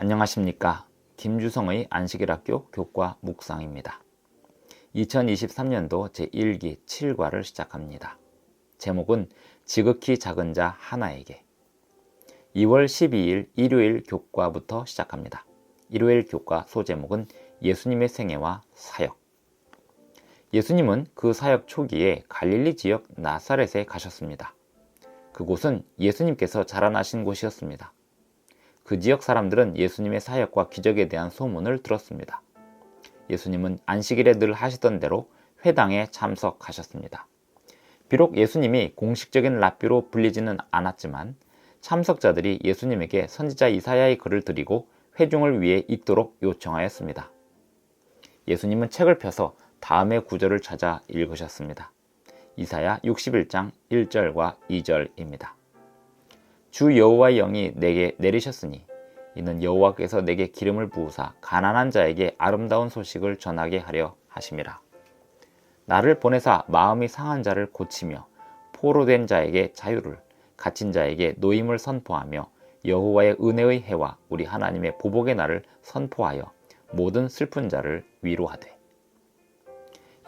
안녕하십니까. 김주성의 안식일학교 교과 묵상입니다. 2023년도 제1기 7과를 시작합니다. 제목은 지극히 작은 자 하나에게. 2월 12일 일요일 교과부터 시작합니다. 일요일 교과 소제목은 예수님의 생애와 사역. 예수님은 그 사역 초기에 갈릴리 지역 나사렛에 가셨습니다. 그곳은 예수님께서 자라나신 곳이었습니다. 그 지역 사람들은 예수님의 사역과 기적에 대한 소문을 들었습니다. 예수님은 안식일에 늘 하시던 대로 회당에 참석하셨습니다. 비록 예수님이 공식적인 랍비로 불리지는 않았지만 참석자들이 예수님에게 선지자 이사야의 글을 드리고 회중을 위해 읽도록 요청하였습니다. 예수님은 책을 펴서 다음의 구절을 찾아 읽으셨습니다. 이사야 61장 1절과 2절입니다. 주 여호와의 영이 내게 내리셨으니 이는 여호와께서 내게 기름을 부으사 가난한 자에게 아름다운 소식을 전하게 하려 하심이라. 나를 보내사 마음이 상한 자를 고치며 포로된 자에게 자유를, 갇힌 자에게 노임을 선포하며 여호와의 은혜의 해와 우리 하나님의 보복의 날을 선포하여 모든 슬픈 자를 위로하되.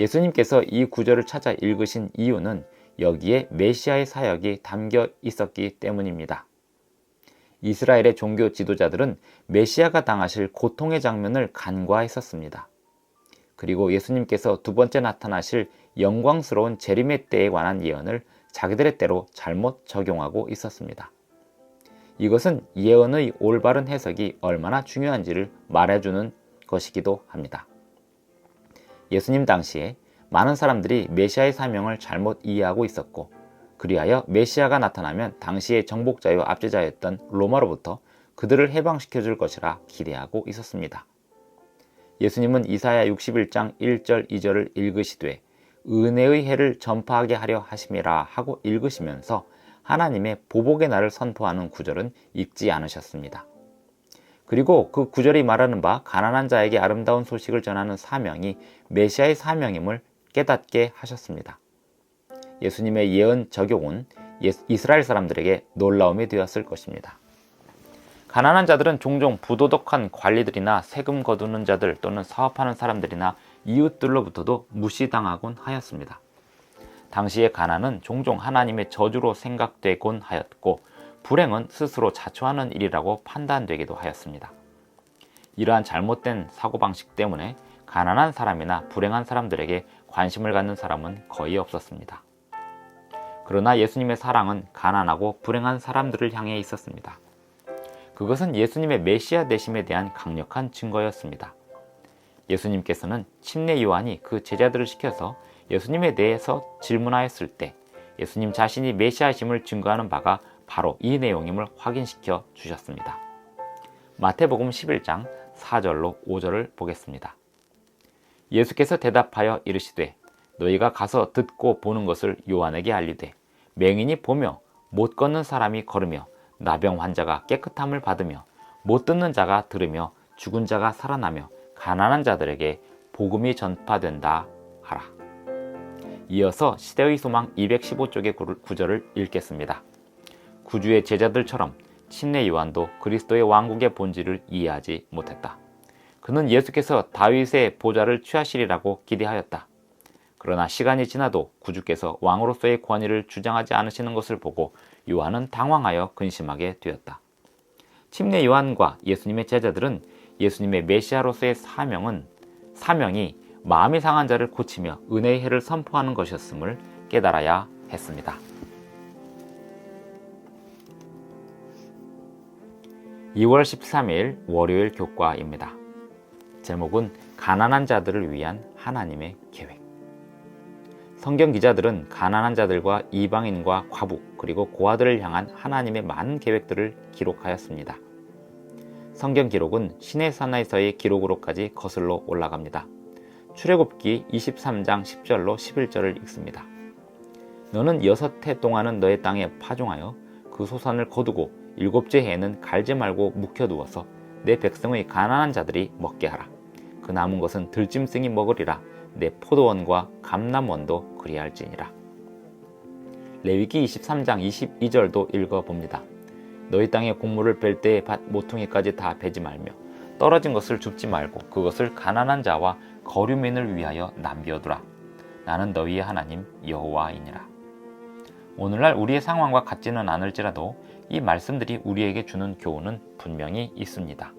예수님께서 이 구절을 찾아 읽으신 이유는 여기에 메시아의 사역이 담겨 있었기 때문입니다. 이스라엘의 종교 지도자들은 메시아가 당하실 고통의 장면을 간과했었습니다. 그리고 예수님께서 두 번째 나타나실 영광스러운 재림의 때에 관한 예언을 자기들의 때로 잘못 적용하고 있었습니다. 이것은 예언의 올바른 해석이 얼마나 중요한지를 말해주는 것이기도 합니다. 예수님 당시에 많은 사람들이 메시아의 사명을 잘못 이해하고 있었고, 그리하여 메시아가 나타나면 당시의 정복자요 압제자였던 로마로부터 그들을 해방시켜 줄 것이라 기대하고 있었습니다. 예수님은 이사야 61장 1절 2절을 읽으시되 은혜의 해를 전파하게 하려 하심이라 하고 읽으시면서 하나님의 보복의 날을 선포하는 구절은 읽지 않으셨습니다. 그리고 그 구절이 말하는 바 가난한 자에게 아름다운 소식을 전하는 사명이 메시아의 사명임을 깨닫게 하셨습니다. 예수님의 예언 적용은 이스라엘 사람들에게 놀라움이 되었을 것입니다. 가난한 자들은 종종 부도덕한 관리들이나 세금 거두는 자들 또는 사업하는 사람들이나 이웃들로부터도 무시당하곤 하였습니다. 당시의 가난은 종종 하나님의 저주로 생각되곤 하였고, 불행은 스스로 자초하는 일이라고 판단되기도 하였습니다. 이러한 잘못된 사고방식 때문에 가난한 사람이나 불행한 사람들에게 관심을 갖는 사람은 거의 없었습니다. 그러나 예수님의 사랑은 가난하고 불행한 사람들을 향해 있었습니다. 그것은 예수님의 메시아 되심에 대한 강력한 증거였습니다. 예수님께서는 침례 요한이 그 제자들을 시켜서 예수님에 대해서 질문하였을 때 예수님 자신이 메시아심을 증거하는 바가 바로 이 내용임을 확인시켜 주셨습니다. 마태복음 11장 4절로 5절을 보겠습니다. 예수께서 대답하여 이르시되 너희가 가서 듣고 보는 것을 요한에게 알리되 맹인이 보며 못 걷는 사람이 걸으며 나병 환자가 깨끗함을 받으며 못 듣는 자가 들으며 죽은 자가 살아나며 가난한 자들에게 복음이 전파된다 하라. 이어서 시대의 소망 215쪽의 구절을 읽겠습니다. 구주의 제자들처럼 침례 요한도 그리스도의 왕국의 본질을 이해하지 못했다. 그는 예수께서 다윗의 보좌를 취하시리라고 기대하였다. 그러나 시간이 지나도 구주께서 왕으로서의 권위를 주장하지 않으시는 것을 보고 요한은 당황하여 근심하게 되었다. 침례 요한과 예수님의 제자들은 예수님의 메시아로서의 사명이 마음이 상한 자를 고치며 은혜의 해를 선포하는 것이었음을 깨달아야 했습니다. 2월 13일 월요일 교과입니다. 제목은 가난한 자들을 위한 하나님의 계획. 성경 기자들은 가난한 자들과 이방인과 과부 그리고 고아들을 향한 하나님의 많은 계획들을 기록하였습니다. 성경 기록은 시내산에서의 기록으로까지 거슬러 올라갑니다. 출애굽기 23장 10절로 11절을 읽습니다. 너는 6해 동안은 너의 땅에 파종하여 그 소산을 거두고 7째 해에는 갈지 말고 묵혀두어서 내 백성의 가난한 자들이 먹게 하라. 그 남은 것은 들짐승이 먹으리라. 내 포도원과 감람원도 그리할지니라. 레위기 23장 22절도 읽어봅니다. 너희 땅에 곡물을 벨 때에 밭 모퉁이까지 다 베지 말며 떨어진 것을 줍지 말고 그것을 가난한 자와 거류민을 위하여 남겨두라. 나는 너희의 하나님 여호와이니라. 오늘날 우리의 상황과 같지는 않을지라도 이 말씀들이 우리에게 주는 교훈은 분명히 있습니다.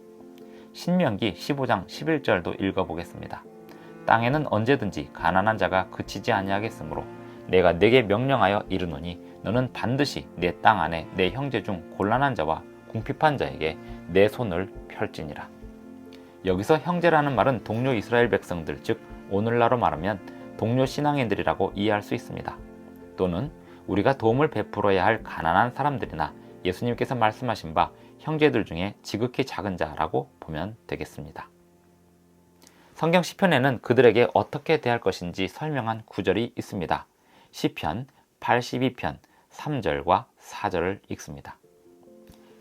신명기 15장 11절도 읽어보겠습니다. 땅에는 언제든지 가난한 자가 그치지 아니하겠으므로 내가 네게 명령하여 이르노니 너는 반드시 내 땅 안에 내 형제 중 곤란한 자와 궁핍한 자에게 내 손을 펼지니라. 여기서 형제라는 말은 동료 이스라엘 백성들, 즉 오늘날로 말하면 동료 신앙인들이라고 이해할 수 있습니다. 또는 우리가 도움을 베풀어야 할 가난한 사람들이나 예수님께서 말씀하신 바 형제들 중에 지극히 작은 자라고 보면 되겠습니다. 성경 시편에는 그들에게 어떻게 대할 것인지 설명한 구절이 있습니다. 시편 82편 3절과 4절을 읽습니다.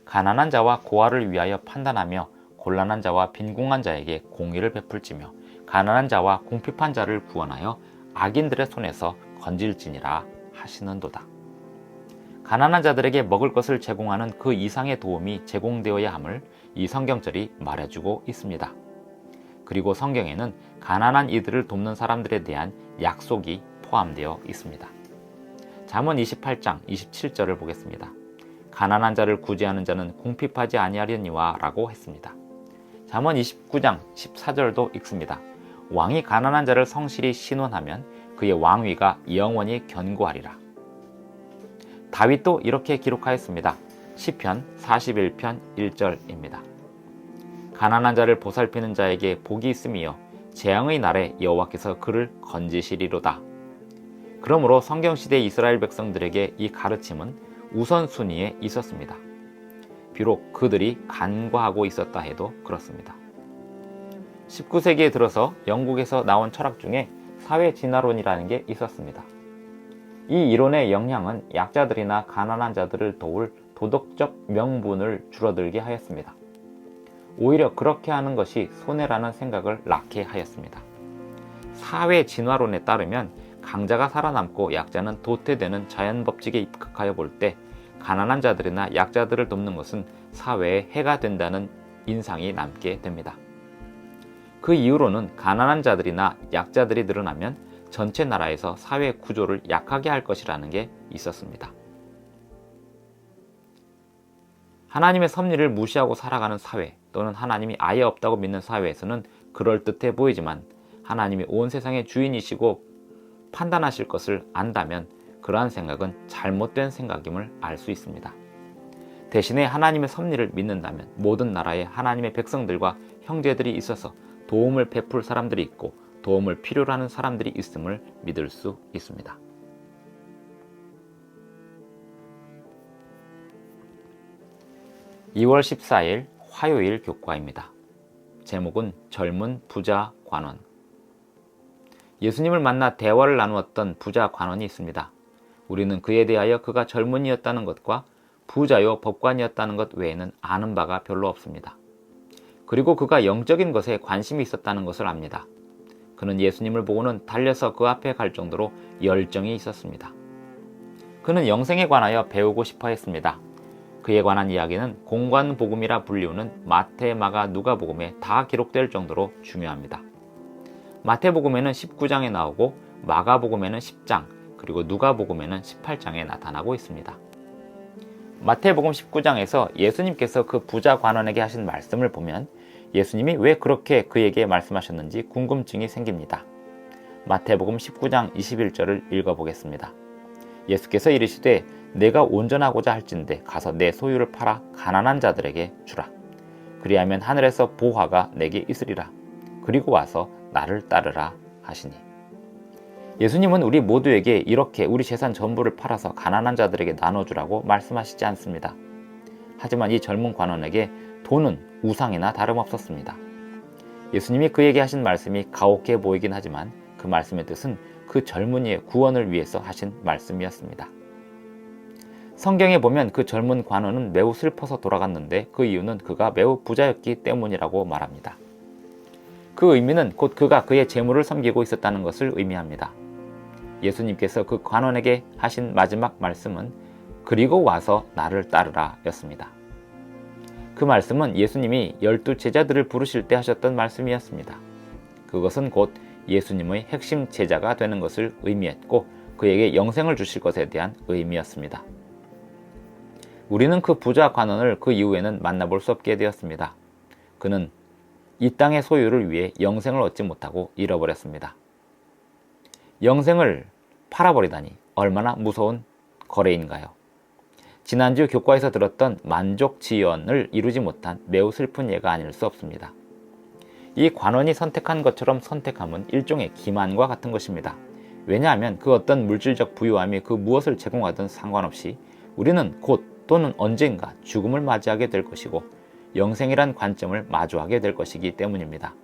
가난한 자와 고아를 위하여 판단하며 곤란한 자와 빈궁한 자에게 공의를 베풀지며 가난한 자와 궁핍한 자를 구원하여 악인들의 손에서 건질지니라 하시는도다. 가난한 자들에게 먹을 것을 제공하는 그 이상의 도움이 제공되어야 함을 이 성경절이 말해주고 있습니다. 그리고 성경에는 가난한 이들을 돕는 사람들에 대한 약속이 포함되어 있습니다. 잠언 28장 27절을 보겠습니다. 가난한 자를 구제하는 자는 궁핍하지 아니하려니와 라고 했습니다. 잠언 29장 14절도 읽습니다. 왕이 가난한 자를 성실히 신원하면 그의 왕위가 영원히 견고하리라. 다윗도 이렇게 기록하였습니다. 시편 41편 1절입니다. 가난한 자를 보살피는 자에게 복이 있음이요 재앙의 날에 여호와께서 그를 건지시리로다. 그러므로 성경시대 이스라엘 백성들에게 이 가르침은 우선순위에 있었습니다. 비록 그들이 간과하고 있었다 해도 그렇습니다. 19세기에 들어서 영국에서 나온 철학 중에 사회진화론이라는 게 있었습니다. 이 이론의 영향은 약자들이나 가난한 자들을 도울 도덕적 명분을 줄어들게 하였습니다. 오히려 그렇게 하는 것이 손해라는 생각을 낳게 하였습니다. 사회 진화론에 따르면 강자가 살아남고 약자는 도태되는 자연법칙에 입각하여 볼 때 가난한 자들이나 약자들을 돕는 것은 사회에 해가 된다는 인상이 남게 됩니다. 그 이후로는 가난한 자들이나 약자들이 늘어나면 전체 나라에서 사회 구조를 약하게 할 것이라는 게 있었습니다. 하나님의 섭리를 무시하고 살아가는 사회 또는 하나님이 아예 없다고 믿는 사회에서는 그럴듯해 보이지만 하나님이 온 세상의 주인이시고 판단하실 것을 안다면 그러한 생각은 잘못된 생각임을 알 수 있습니다. 대신에 하나님의 섭리를 믿는다면 모든 나라에 하나님의 백성들과 형제들이 있어서 도움을 베풀 사람들이 있고 도움을 필요로 하는 사람들이 있음을 믿을 수 있습니다. (2월 14일) 화요일 교과입니다. 제목은 젊은 부자 관원. 예수님을 만나 대화를 나누었던 부자 관원이 있습니다. 우리는 그에 대하여 그가 젊은이였다는 것과 부자요 법관이었다는 것 외에는 아는 바가 별로 없습니다. 그리고 그가 영적인 것에 관심이 있었다는 것을 압니다. 그는 예수님을 보고는 달려서 그 앞에 갈 정도로 열정이 있었습니다. 그는 영생에 관하여 배우고 싶어 했습니다. 그에 관한 이야기는 공관복음이라 불리우는 마태, 마가, 누가복음에 다 기록될 정도로 중요합니다. 마태복음에는 19장에 나오고 마가복음에는 10장, 그리고 누가복음에는 18장에 나타나고 있습니다. 마태복음 19장에서 예수님께서 그 부자 관원에게 하신 말씀을 보면 예수님이 왜 그렇게 그에게 말씀하셨는지 궁금증이 생깁니다. 마태복음 19장 21절을 읽어보겠습니다. 예수께서 이르시되 내가 온전하고자 할진대 가서 내 소유를 팔아 가난한 자들에게 주라. 그리하면 하늘에서 보화가 내게 있으리라. 그리고 와서 나를 따르라 하시니. 예수님은 우리 모두에게 이렇게 우리 재산 전부를 팔아서 가난한 자들에게 나눠주라고 말씀하시지 않습니다. 하지만 이 젊은 관원에게 돈은 우상이나 다름없었습니다. 예수님이 그에게 하신 말씀이 가혹해 보이긴 하지만 그 말씀의 뜻은 그 젊은이의 구원을 위해서 하신 말씀이었습니다. 성경에 보면 그 젊은 관원은 매우 슬퍼서 돌아갔는데 그 이유는 그가 매우 부자였기 때문이라고 말합니다. 그 의미는 곧 그가 그의 재물을 섬기고 있었다는 것을 의미합니다. 예수님께서 그 관원에게 하신 마지막 말씀은 그리고 와서 나를 따르라 였습니다. 그 말씀은 예수님이 12 제자들을 부르실 때 하셨던 말씀이었습니다. 그것은 곧 예수님의 핵심 제자가 되는 것을 의미했고 그에게 영생을 주실 것에 대한 의미였습니다. 우리는 그 부자 관원을 그 이후에는 만나볼 수 없게 되었습니다. 그는 이 땅의 소유를 위해 영생을 얻지 못하고 잃어버렸습니다. 영생을 팔아버리다니 얼마나 무서운 거래인가요? 지난주 교과에서 들었던 만족지연을 이루지 못한 매우 슬픈 예가 아닐 수 없습니다. 이 관원이 선택한 것처럼 선택함은 일종의 기만과 같은 것입니다. 왜냐하면 그 어떤 물질적 부유함이 그 무엇을 제공하든 상관없이 우리는 곧 또는 언젠가 죽음을 맞이하게 될 것이고 영생이란 관점을 마주하게 될 것이기 때문입니다.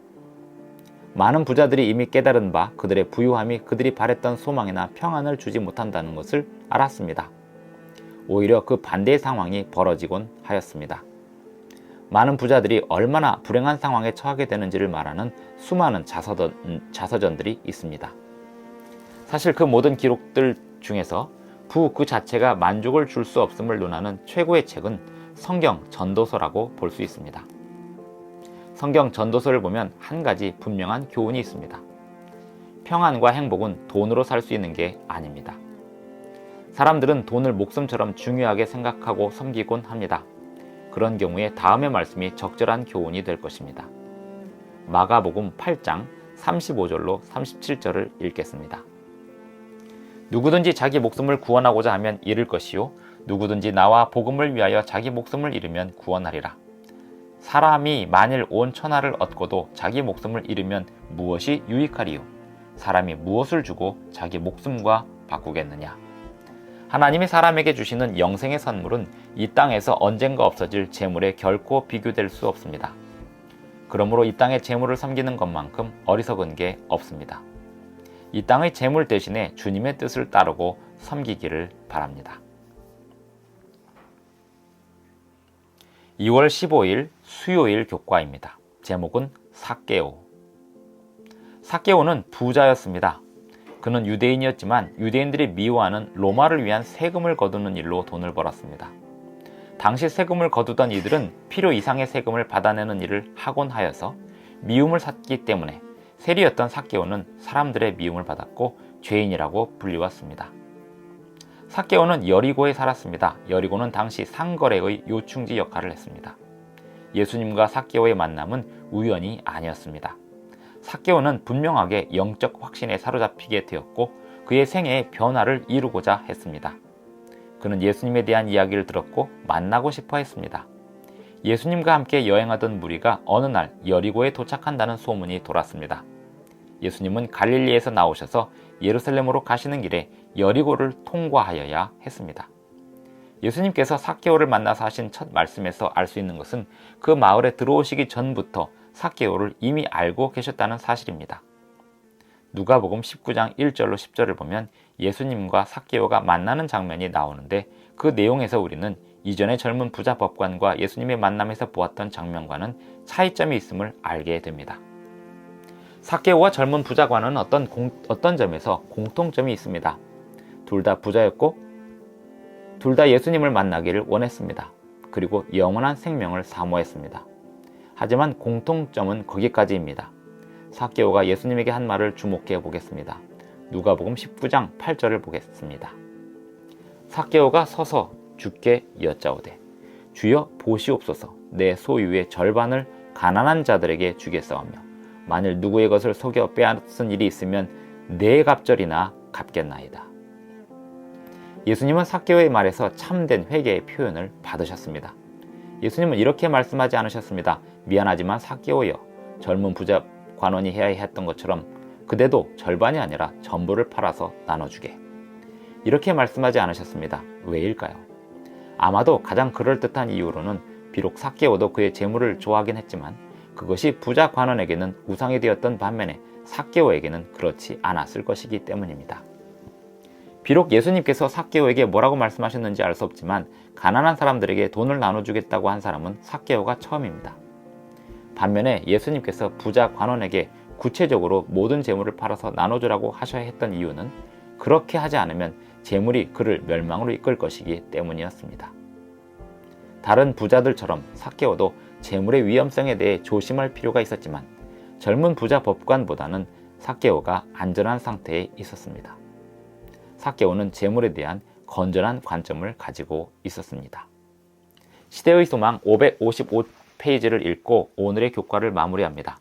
많은 부자들이 이미 깨달은 바 그들의 부유함이 그들이 바랬던 소망이나 평안을 주지 못한다는 것을 알았습니다. 오히려 그 반대의 상황이 벌어지곤 하였습니다. 많은 부자들이 얼마나 불행한 상황에 처하게 되는지를 말하는 수많은 자서전들이 있습니다. 사실 그 모든 기록들 중에서 부 그 자체가 만족을 줄 수 없음을 논하는 최고의 책은 성경 전도서라고 볼 수 있습니다. 성경 전도서를 보면 한 가지 분명한 교훈이 있습니다. 평안과 행복은 돈으로 살 수 있는 게 아닙니다. 사람들은 돈을 목숨처럼 중요하게 생각하고 섬기곤 합니다. 그런 경우에 다음의 말씀이 적절한 교훈이 될 것입니다. 마가복음 8장 35절로 37절을 읽겠습니다. 누구든지 자기 목숨을 구원하고자 하면 잃을 것이요 누구든지 나와 복음을 위하여 자기 목숨을 잃으면 구원하리라. 사람이 만일 온 천하를 얻고도 자기 목숨을 잃으면 무엇이 유익하리요? 사람이 무엇을 주고 자기 목숨과 바꾸겠느냐? 하나님이 사람에게 주시는 영생의 선물은 이 땅에서 언젠가 없어질 재물에 결코 비교될 수 없습니다. 그러므로 이 땅의 재물을 섬기는 것만큼 어리석은 게 없습니다. 이 땅의 재물 대신에 주님의 뜻을 따르고 섬기기를 바랍니다. 2월 15일 수요일 교과입니다. 제목은 삭개오. 삭개오는 부자였습니다. 그는 유대인이었지만 유대인들이 미워하는 로마를 위한 세금을 거두는 일로 돈을 벌었습니다. 당시 세금을 거두던 이들은 필요 이상의 세금을 받아내는 일을 하곤 하여서 미움을 샀기 때문에 세리였던 삭개오는 사람들의 미움을 받았고 죄인이라고 불리웠습니다. 삭개오는 여리고에 살았습니다. 여리고는 당시 상거래의 요충지 역할을 했습니다. 예수님과 삭개오의 만남은 우연이 아니었습니다. 삭개오는 분명하게 영적 확신에 사로잡히게 되었고 그의 생애의 변화를 이루고자 했습니다. 그는 예수님에 대한 이야기를 들었고 만나고 싶어 했습니다. 예수님과 함께 여행하던 무리가 어느 날 여리고에 도착한다는 소문이 돌았습니다. 예수님은 갈릴리에서 나오셔서 예루살렘으로 가시는 길에 여리고를 통과하여야 했습니다. 예수님께서 삭개오를 만나서 하신 첫 말씀에서 알 수 있는 것은 그 마을에 들어오시기 전부터 삭개오를 이미 알고 계셨다는 사실입니다. 누가복음 19장 1절로 10절을 보면 예수님과 삭개오가 만나는 장면이 나오는데 그 내용에서 우리는 이전의 젊은 부자 법관과 예수님의 만남에서 보았던 장면과는 차이점이 있음을 알게 됩니다. 삭개오와 젊은 부자과는 어떤 점에서 공통점이 있습니다. 둘 다 부자였고 둘 다 예수님을 만나기를 원했습니다. 그리고 영원한 생명을 사모했습니다. 하지만 공통점은 거기까지입니다. 삭개오가 예수님에게 한 말을 주목해 보겠습니다. 누가복음 19장 8절을 보겠습니다. 삭개오가 서서 주께 여짜오되 주여 보시옵소서 내 소유의 절반을 가난한 자들에게 주겠사오며 만일 누구의 것을 속여 빼앗은 일이 있으면 네 갑절이나 갚겠나이다. 예수님은 삭개오의 말에서 참된 회개의 표현을 받으셨습니다. 예수님은 이렇게 말씀하지 않으셨습니다. 미안하지만 삭개오여 젊은 부자 관원이 해야 했던 것처럼 그대도 절반이 아니라 전부를 팔아서 나눠주게. 이렇게 말씀하지 않으셨습니다. 왜일까요? 아마도 가장 그럴듯한 이유로는 비록 삭개오도 그의 재물을 좋아하긴 했지만 그것이 부자 관원에게는 우상이 되었던 반면에 삭개오에게는 그렇지 않았을 것이기 때문입니다. 비록 예수님께서 삭개오에게 뭐라고 말씀하셨는지 알 수 없지만 가난한 사람들에게 돈을 나눠주겠다고 한 사람은 삭개오가 처음입니다. 반면에 예수님께서 부자 관원에게 구체적으로 모든 재물을 팔아서 나눠주라고 하셔야 했던 이유는 그렇게 하지 않으면 재물이 그를 멸망으로 이끌 것이기 때문이었습니다. 다른 부자들처럼 삭개오도 재물의 위험성에 대해 조심할 필요가 있었지만 젊은 부자 법관보다는 삭개오가 안전한 상태에 있었습니다. 삭개오는 재물에 대한 건전한 관점을 가지고 있었습니다. 시대의 소망 555페이지를 읽고 오늘의 교과를 마무리합니다.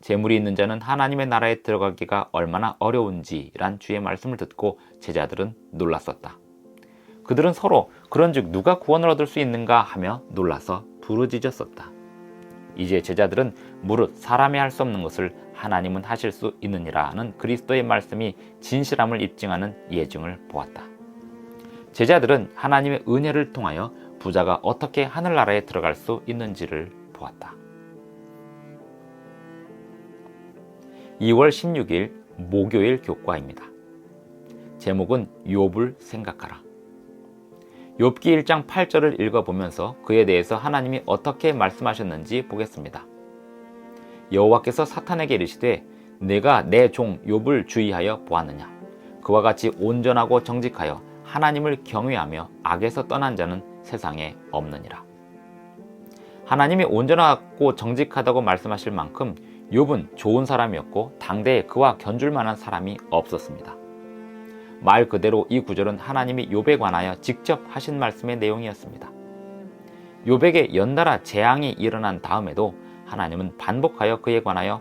재물이 있는 자는 하나님의 나라에 들어가기가 얼마나 어려운지란 주의 말씀을 듣고 제자들은 놀랐었다. 그들은 서로 그런즉 누가 구원을 얻을 수 있는가 하며 놀라서 부르짖었었다. 이제 제자들은 무릇 사람이 할 수 없는 것을 하나님은 하실 수 있느니라 하는 그리스도의 말씀이 진실함을 입증하는 예증을 보았다. 제자들은 하나님의 은혜를 통하여 부자가 어떻게 하늘나라에 들어갈 수 있는지를 보았다. 2월 16일 목요일 교과입니다. 제목은 욥을 생각하라. 욥기 1장 8절을 읽어보면서 그에 대해서 하나님이 어떻게 말씀하셨는지 보겠습니다. 여호와께서 사탄에게 이르시되 내가 내 종 욥을 주의하여 보았느냐. 그와 같이 온전하고 정직하여 하나님을 경외하며 악에서 떠난 자는 세상에 없느니라. 하나님이 온전하고 정직하다고 말씀하실 만큼 욥은 좋은 사람이었고 당대에 그와 견줄 만한 사람이 없었습니다. 말 그대로 이 구절은 하나님이 욥에 관하여 직접 하신 말씀의 내용이었습니다. 욥에게 연달아 재앙이 일어난 다음에도 하나님은 반복하여 그에 관하여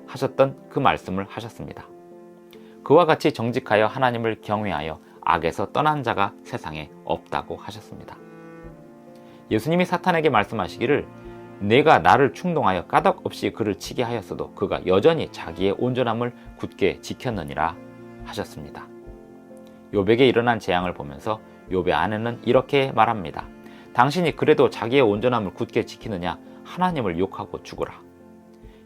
하셨던 그 말씀을 하셨습니다. 그와 같이 정직하여 하나님을 경외하여 악에서 떠난 자가 세상에 없다고 하셨습니다. 예수님이 사탄에게 말씀하시기를 내가 나를 충동하여 까닭없이 그를 치게 하였어도 그가 여전히 자기의 온전함을 굳게 지켰느니라 하셨습니다. 욥에게 일어난 재앙을 보면서 욥의 아내는 이렇게 말합니다. 당신이 그래도 자기의 온전함을 굳게 지키느냐? 하나님을 욕하고 죽으라.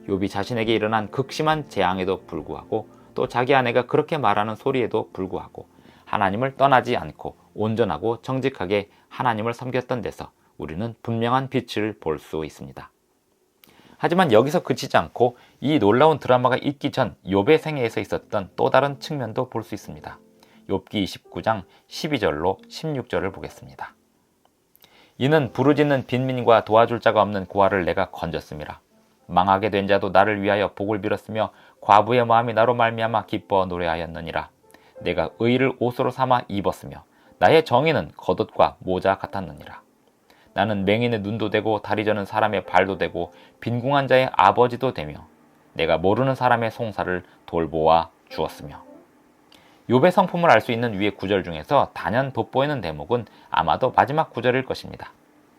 욥이 자신에게 일어난 극심한 재앙에도 불구하고 또 자기 아내가 그렇게 말하는 소리에도 불구하고 하나님을 떠나지 않고 온전하고 정직하게 하나님을 섬겼던 데서 우리는 분명한 빛을 볼 수 있습니다. 하지만 여기서 그치지 않고 이 놀라운 드라마가 있기 전 욥의 생애에서 있었던 또 다른 측면도 볼 수 있습니다. 욥기 29장 12절로 16절을 보겠습니다. 이는 부르짖는 빈민과 도와줄 자가 없는 고아를 내가 건졌음이라. 망하게 된 자도 나를 위하여 복을 빌었으며 과부의 마음이 나로 말미암아 기뻐 노래하였느니라. 내가 의를 옷으로 삼아 입었으며 나의 정의는 겉옷과 모자 같았느니라. 나는 맹인의 눈도 되고 다리 저는 사람의 발도 되고 빈궁한 자의 아버지도 되며 내가 모르는 사람의 송사를 돌보아 주었으며. 욥의 성품을 알 수 있는 위의 구절 중에서 단연 돋보이는 대목은 아마도 마지막 구절일 것입니다.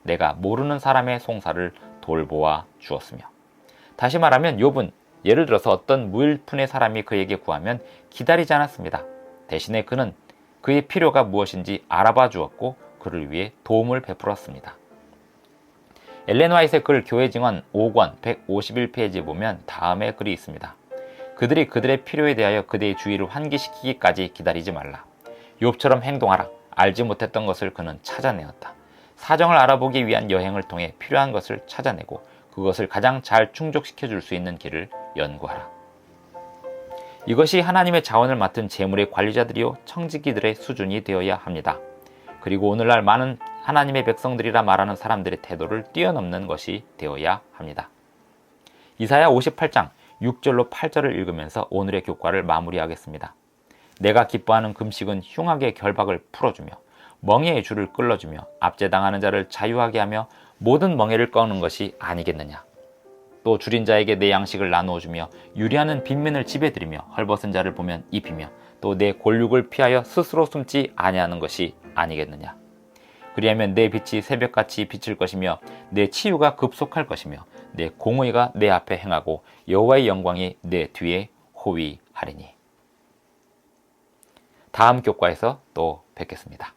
내가 모르는 사람의 송사를 돌보아 주었으며. 다시 말하면 욥은 예를 들어서 어떤 무일푼의 사람이 그에게 구하면 기다리지 않았습니다. 대신에 그는 그의 필요가 무엇인지 알아봐 주었고 그를 위해 도움을 베풀었습니다. 엘렌 화이트의 글 교회 증언 5권 151페이지에 보면 다음의 글이 있습니다. 그들이 그들의 필요에 대하여 그대의 주의를 환기시키기까지 기다리지 말라. 욥처럼 행동하라. 알지 못했던 것을 그는 찾아내었다. 사정을 알아보기 위한 여행을 통해 필요한 것을 찾아내고 그것을 가장 잘 충족시켜 줄 수 있는 길을 연구하라. 이것이 하나님의 자원을 맡은 재물의 관리자들이요 청지기들의 수준이 되어야 합니다. 그리고 오늘날 많은 하나님의 백성들이라 말하는 사람들의 태도를 뛰어넘는 것이 되어야 합니다. 이사야 58장 6절로 8절을 읽으면서 오늘의 교과를 마무리하겠습니다. 내가 기뻐하는 금식은 흉악의 결박을 풀어주며 멍에의 줄을 끌어주며 압제당하는 자를 자유하게 하며 모든 멍에를 꺼는 것이 아니겠느냐. 또 줄인 자에게 내 양식을 나누어주며 유리하는 빈민을 집에들이며 헐벗은 자를 보면 입히며 또 내 골육을 피하여 스스로 숨지 아니하는 것이 아니겠느냐. 그리하면 내 빛이 새벽같이 비칠 것이며 내 치유가 급속할 것이며 내 공의가 내 앞에 행하고 여호와의 영광이 내 뒤에 호위하리니. 다음 교과에서 또 뵙겠습니다.